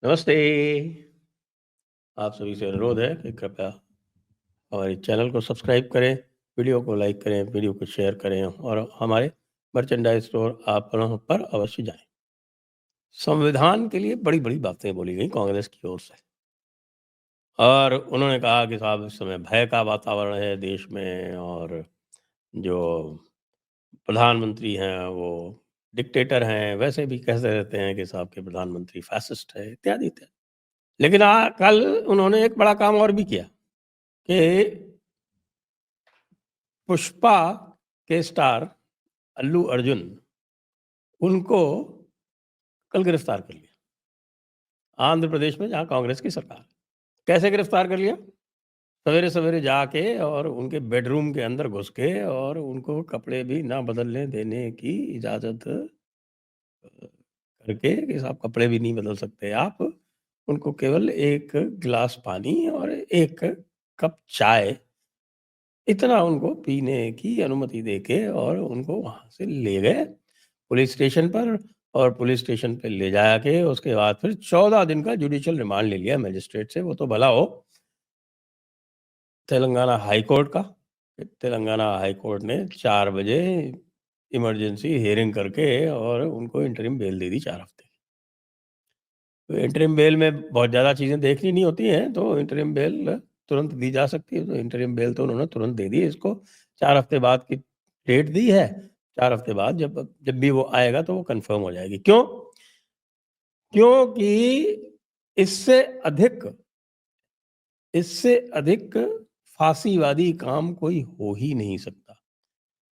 नमस्ते। आप सभी से अनुरोध है कि कृपया हमारे चैनल को सब्सक्राइब करें, वीडियो को लाइक करें, वीडियो को शेयर करें और हमारे मर्चेंडाइज स्टोर ऐप पर अवश्य जाएं। संविधान के लिए बड़ी-बड़ी बातें बोली गई कांग्रेस की ओर से और उन्होंने कहा कि साहब इस समय भय का वातावरण है देश में और जो प्रधानमंत्री हैं वो डिक्टेटर हैं, वैसे भी कहते रहते हैं कि साहब के प्रधानमंत्री फैसिस्ट है इत्यादि। लेकिन कल उन्होंने एक बड़ा काम और भी किया कि पुष्पा के स्टार अल्लू अर्जुन उनको कल गिरफ्तार कर लिया आंध्र प्रदेश में, जहां कांग्रेस की सरकार। कैसे गिरफ्तार कर लिया? सवेरे सवेरे जाके और उनके बेडरूम के अंदर घुस के और उनको कपड़े भी ना बदलने देने की इजाजत करके कि साहब कपड़े भी नहीं बदल सकते आप, उनको केवल एक गिलास पानी और एक कप चाय इतना उनको पीने की अनुमति देके और उनको वहां से ले गए पुलिस स्टेशन पर। और पुलिस स्टेशन पे ले जाया के उसके बाद फिर 14 दिन का जुडिशियल रिमांड ले लिया मजिस्ट्रेट से। वो तो भला हो तेलंगाना हाई कोर्ट का। तेलंगाना हाई कोर्ट ने 4 बजे इमरजेंसी हियरिंग करके और उनको इंटरिम बेल दे दी 4 हफ्ते। तो इंटरिम बेल में बहुत ज़्यादा चीज़ें देखनी नहीं होती हैं, तो इंटरिम बेल तुरंत दी जा सकती है। तो इंटरिम बेल तो उन्होंने तुरंत दे दी इसको। 4 हफ्ते बाद की डेट दी है। 4 हफ्ते बाद जब जब भी वो आएगा तो वो कन्फर्म हो जाएगी। क्यों? क्योंकि इससे अधिक इससे अधिक फांसीवादी काम कोई हो ही नहीं सकता।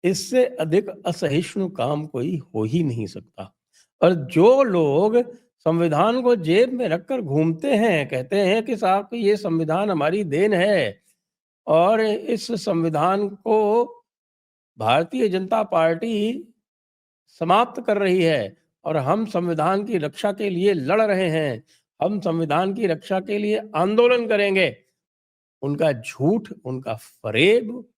इससे अधिक असहिष्णु काम कोई हो ही नहीं सकता। और जो लोग संविधान को जेब में रखकर घूमते हैं, कहते हैं कि साहब ये संविधान हमारी देन है और इस संविधान को भारतीय जनता पार्टी समाप्त कर रही है और हम संविधान की रक्षा के लिए लड़ रहे हैं, हम संविधान की रक्षा के लिए आंदोलन करेंगे, उनका झूठ, उनका फरेब,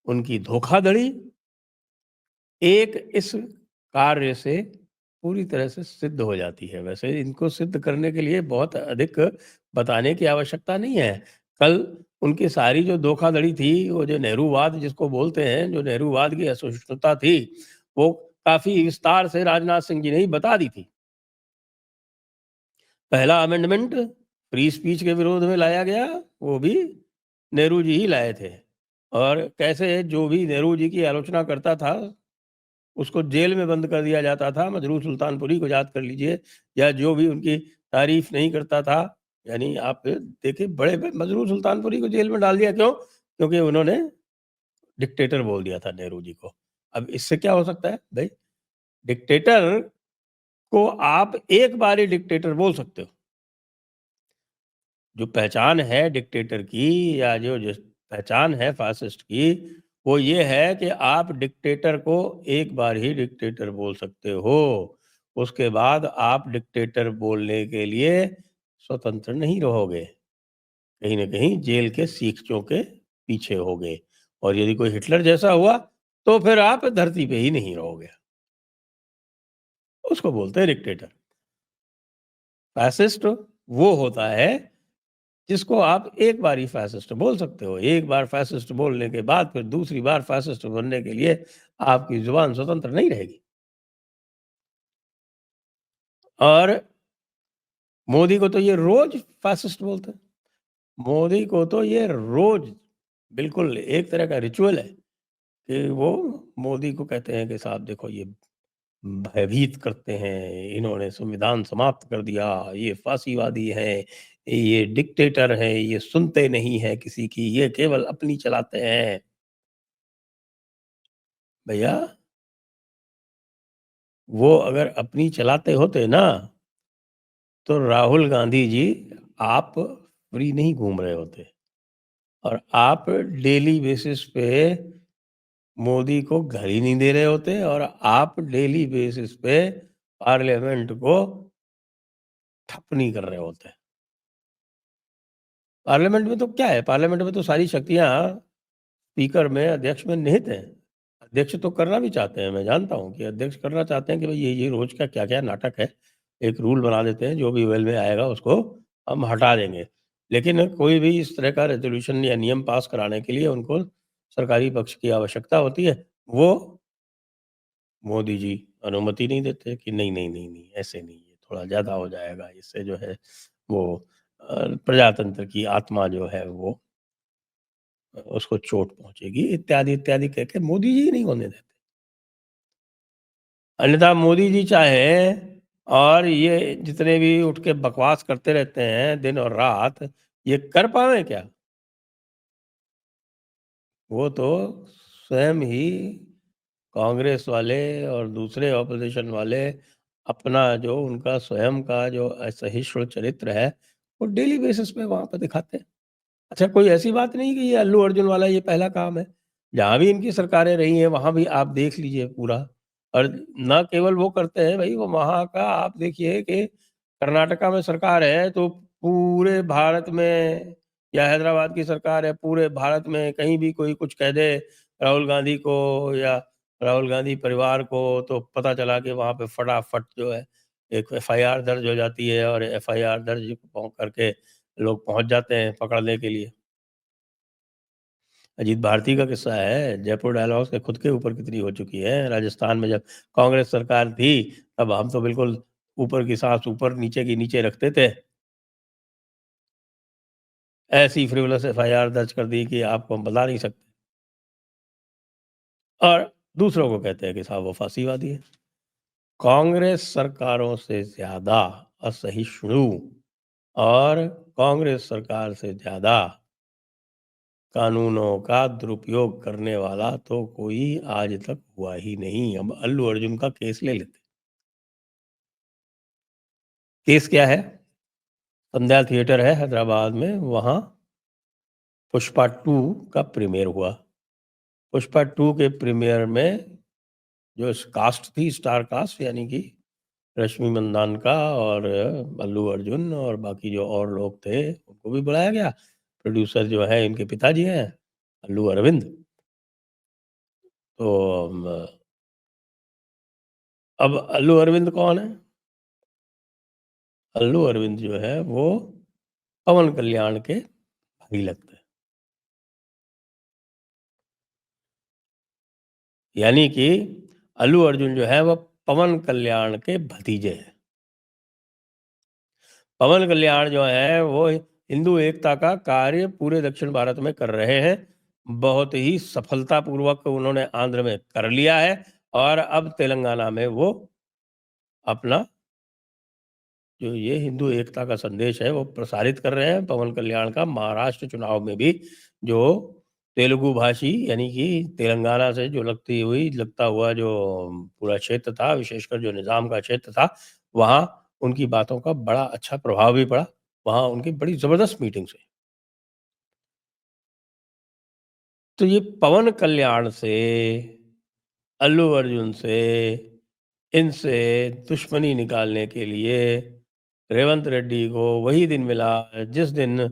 उनकी धोखाधड़ी एक इस कार्य से पूरी तरह से सिद्ध हो जाती है। वैसे इनको सिद्ध करने के लिए बहुत अधिक बताने की आवश्यकता नहीं है। कल उनकी सारी जो धोखाधड़ी थी, वो जो नेहरूवाद जिसको बोलते हैं, जो नेहरूवाद की असहिष्णुता थी, वो काफ़ी विस्तार से राजनाथ सिंह जी ने ही बता दी थी। पहला अमेंडमेंट फ्री स्पीच के विरोध में लाया गया, वो भी नेहरू जी ही लाए थे। और कैसे जो भी नेहरू जी की आलोचना करता था उसको जेल में बंद कर दिया जाता था। मजरूर सुल्तानपुरी को याद कर लीजिए, या जो भी उनकी तारीफ नहीं करता था, यानी आप देखिए बड़े मजरूर सुल्तानपुरी को जेल में डाल दिया। क्यों? क्योंकि उन्होंने डिक्टेटर बोल दिया था नेहरू जी को। अब इससे क्या हो सकता है भाई? डिक्टेटर को आप एक बार ही डिक्टेटर बोल सकते हो। जो पहचान है डिक्टेटर की, या जो जिस पहचान है फासिस्ट की, वो ये है कि आप डिक्टेटर को एक बार ही डिक्टेटर बोल सकते हो। उसके बाद आप डिक्टेटर बोलने के लिए स्वतंत्र नहीं रहोगे। कहीं न कहीं जेल के सीखचों के पीछे होगे। और यदि कोई हिटलर जैसा हुआ, तो फिर आप धरती पे ही नहीं रहोगे। उसको बोलते हैं डिक्टेटर। फैसिस्ट वो होता है जिसको आप एक बार ही फैसिस्ट बोल सकते हो। एक बार फैसिस्ट बोलने के बाद फिर दूसरी बार फैसिस्ट बनने के लिए आपकी ज़ुबान स्वतंत्र नहीं रहेगी। और मोदी को तो ये रोज़ फैसिस्ट बोलते हैं। मोदी को तो ये रोज़ बिल्कुल एक तरह का रिचुअल है कि वो मोदी को कहते हैं कि साहब देखो ये भयभीत करते हैं, इन्होंने संविधान समाप्त कर दिया, ये फासीवादी हैं, ये डिक्टेटर हैं, ये सुनते नहीं हैं किसी की, ये केवल अपनी चलाते हैं। भैया वो अगर अपनी चलाते होते ना, तो राहुल गांधी जी आप फ्री नहीं घूम रहे होते और आप डेली बेसिस पे मोदी को घर ही नहीं दे रहे होते और आप डेली बेसिस पे पार्लियामेंट को ठप नहीं कर रहे होते। पार्लियामेंट में तो क्या है, पार्लियामेंट में तो सारी शक्तियाँ स्पीकर में, अध्यक्ष में निहित हैं। अध्यक्ष तो करना भी चाहते हैं, मैं जानता हूँ कि अध्यक्ष करना चाहते हैं कि भाई ये रोज़ का क्या-क्या नाटक है, एक रूल बना देते हैं, जो भी वेल में आएगा उसको हम हटा देंगे। लेकिन कोई भी इस तरह का रेज़ोल्यूशन या नियम पास कराने के लिए उनको सरकारी पक्ष की आवश्यकता होती है। वो मोदी जी अनुमति नहीं देते कि नहीं, नहीं, नहीं, नहीं, ऐसे नहीं, ये थोड़ा ज़्यादा हो जाएगा, इससे जो है वो प्रजातंत्र की आत्मा जो है वो उसको चोट पहुँचेगी, इत्यादि, इत्यादि कह के मोदी जी नहीं होने देते। अन्यथा मोदी जी चाहें और ये जितने भी उठ के बकवास करते रहते हैं दिन और रात, ये कर पाएँ क्या? वो तो स्वयं ही कांग्रेस वाले और दूसरे ऑपोज़िशन वाले अपना जो उनका स्वयं का जो असहिष्णु चरित्र है, वो डेली बेसिस पे वहाँ पे दिखाते हैं। अच्छा, कोई ऐसी बात नहीं कि ये अल्लू अर्जुन वाला ये पहला काम है। जहाँ भी इनकी सरकारें रही हैं, वहाँ भी आप देख लीजिए पूरा। और ना केवल वो करते हैं भई, वो वहाँ का आप देखिए कि कर्नाटका में सरकार है, तो पूरे भारत में, या हैदराबाद की सरकार है, पूरे भारत में कहीं भी कोई कुछ कह दे राहुल गांधी को या राहुल गांधी परिवार को, तो पता चला कि वहाँ पे फटाफट जो है एक एफआईआर दर्ज हो जाती है, और एफआईआर दर्ज करके लोग पहुँच जाते हैं पकड़ने के लिए। अजीत भारती का किस्सा है, जयपुर डायलॉग्स के खुद के ऊपर कितनी हो चुकी है। राजस्थान में जब कांग्रेस सरकार थी, तब हम तो बिल्कुल ऊपर की साँस ऊपर, नीचे की नीचे रखते थे। ऐसी फ्रिवोलस एफआईआर दर्ज कर दी कि आपको हम बता नहीं सकते, और दूसरों को कहते हैं कि साहब वो फासीवादी है। कांग्रेस सरकारों से ज़्यादा असहिष्णु और कांग्रेस सरकार से ज़्यादा कानूनों का दुरुपयोग करने वाला तो कोई आज तक हुआ ही नहीं। अब अल्लू अर्जुन का केस ले लेते। केस क्या है? संध्या थिएटर है हैदराबाद में, वहाँ पुष्पा 2 का प्रीमियर हुआ। पुष्पा 2 के प्रीमियर में जो कास्ट थी, स्टार कास्ट, यानी कि रश्मि मंदान्ना और अल्लू अर्जुन और बाकी जो और लोग थे, उनको भी बुलाया गया। प्रोड्यूसर जो है इनके पिताजी हैं, अल्लू अरविंद। तो अब अल्लू अरविंद कौन है? अल्लू अरविंद जो है वो पवन कल्याण के भाई लगते हैं। यानी कि अल्लू अर्जुन जो है वो पवन कल्याण के भतीजे हैं। पवन कल्याण जो है वो हिंदू एकता का कार्य पूरे दक्षिण भारत में कर रहे हैं। बहुत ही सफलतापूर्वक उन्होंने आंध्र में कर लिया है, और अब तेलंगाना में वो अपना जो ये हिंदू एकता का संदेश है वो प्रसारित कर रहे हैं। पवन कल्याण का महाराष्ट्र चुनाव में भी जो तेलुगु भाषी, यानी कि तेलंगाना से जो लगता हुआ जो पूरा क्षेत्र था, विशेषकर जो निज़ाम का क्षेत्र था, वहाँ उनकी बातों का बड़ा अच्छा प्रभाव भी पड़ा। वहाँ उनकी बड़ी ज़बरदस्त मीटिंग्स हुई। तो ये पवन कल्याण से, अल्लू अर्जुन से, इनसे दुश्मनी निकालने के लिए रेवंत रेड्डी को वही दिन मिला जिस दिन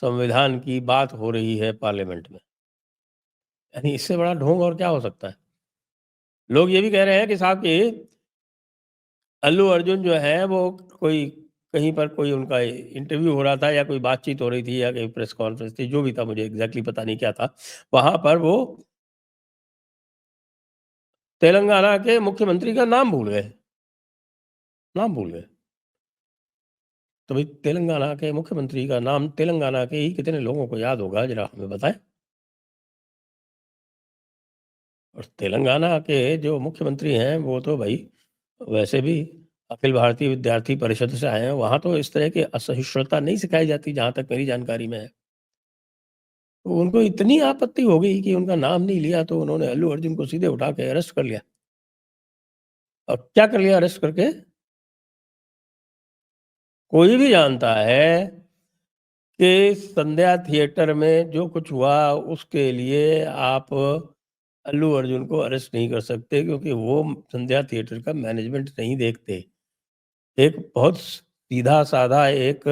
संविधान की बात हो रही है पार्लियामेंट में। यानी इससे बड़ा ढोंग और क्या हो सकता है? लोग ये भी कह रहे हैं कि साहब कि अल्लू अर्जुन जो है वो कोई कहीं पर कोई उनका इंटरव्यू हो रहा था, या कोई बातचीत हो रही थी, या कहीं प्रेस कॉन्फ्रेंस थी, जो भी था, मुझे एग्ज़ैक्टली पता नहीं क्या था। वहाँ पर वो तेलंगाना के मुख्यमंत्री का नाम भूल गए, नाम भूल गए। तो भाई तेलंगाना के मुख्यमंत्री का नाम तेलंगाना के ही कितने लोगों को याद होगा, ज़रा हमें बताएँ? और तेलंगाना के जो मुख्यमंत्री हैं वो तो भाई वैसे भी अखिल भारतीय विद्यार्थी परिषद से आए हैं। वहाँ तो इस तरह की असहिष्णुता नहीं सिखाई जाती, जहाँ तक मेरी जानकारी में है। तो उनको इतनी आपत्ति हो गई कि उनका नाम नहीं लिया, तो उन्होंने अल्लू अर्जुन को सीधे उठा के अरेस्ट कर लिया। और क्या कर लिया अरेस्ट करके? कोई भी जानता है कि संध्या थिएटर में जो कुछ हुआ उसके लिए आप अल्लू अर्जुन को अरेस्ट नहीं कर सकते, क्योंकि वो संध्या थिएटर का मैनेजमेंट नहीं देखते। एक बहुत सीधा-साधा एक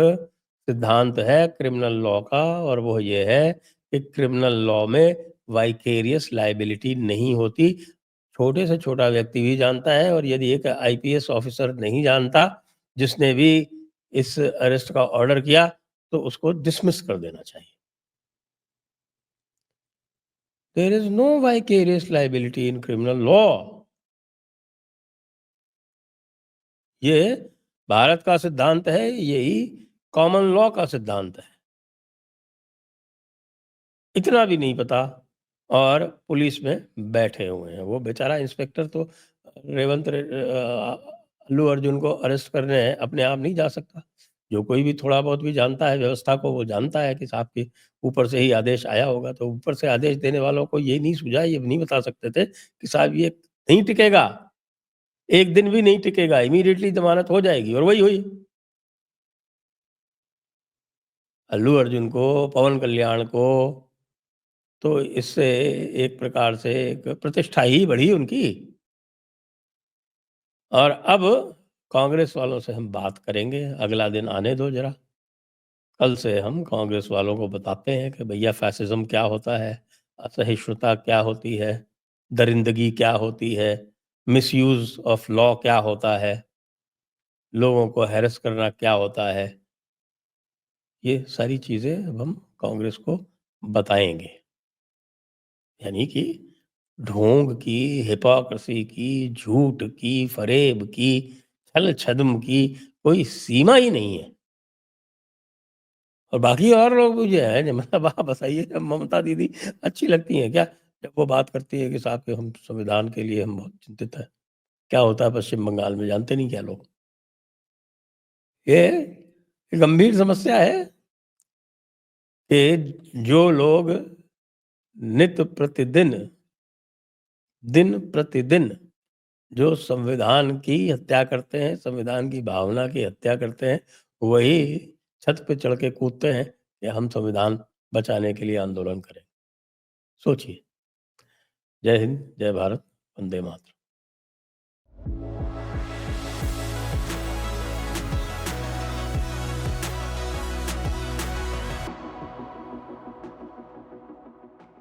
सिद्धांत है क्रिमिनल लॉ का, और वो ये है कि क्रिमिनल लॉ में वाइकेरियस लायबिलिटी नहीं होती। छोटे से छोटा व्यक्ति भी जानता है और यदि एक आईपीएस ऑफिसर नहीं जानता, जिसने भी इस अरेस्ट का ऑर्डर किया, तो उसको डिसमिस कर देना चाहिए। There is no vicarious liability in criminal law. ये भारत का सिद्धांत है, यही कॉमन लॉ का सिद्धांत है। इतना भी नहीं पता और पुलिस में बैठे हुए हैं। वो बेचारा इंस्पेक्टर तो अल्लू अर्जुन को अरेस्ट करने अपने आप नहीं जा सकता। जो कोई भी थोड़ा बहुत भी जानता है व्यवस्था को, वो जानता है कि साहब के ऊपर से ही आदेश आया होगा, तो ऊपर से आदेश देने वालों को ये नहीं सूझा, ये नहीं बता सकते थे कि साहब ये नहीं टिकेगा, 1 दिन भी नहीं टिकेगा, इमीडिएटली ज़मानत हो जाएगी और वही हुई। अल्लू अर्जुन को, पवन कल्याण को, तो इससे एक प्रकार से एक प्रतिष्ठा ही बढ़ी उनकी। और अब कांग्रेस वालों से हम बात करेंगे, अगला दिन आने दो ज़रा। कल से हम कांग्रेस वालों को बताते हैं कि भैया फ़ैसिज़्म क्या होता है, असहिष्णुता क्या होती है, दरिंदगी क्या होती है, मिसयूज़ ऑफ लॉ क्या होता है, लोगों को हैरेस करना क्या होता है। ये सारी चीज़ें अब हम कांग्रेस को बताएँगे। यानी कि ढोंग की, हिपोक्रेसी की, झूठ की, फ़रेब की, छल-छद्म की कोई सीमा ही नहीं है। और बाकी और लोग भी जो हैं, मतलब आप बताइए, ममता दीदी अच्छी लगती हैं क्या? जब वो बात करती है कि साहब कि हम संविधान के लिए हम बहुत चिंतित हैं। क्या होता है पश्चिम बंगाल में जानते नहीं क्या लोग? ये गंभीर समस्या है कि जो लोग नित्य प्रतिदिन, दिन प्रतिदिन जो संविधान की हत्या करते हैं, संविधान की भावना की हत्या करते हैं, वही छत पे चढ़ के कूदते हैं कि हम संविधान बचाने के लिए आंदोलन करें। सोचिए। जय हिंद, जय भारत, वंदे मातरम।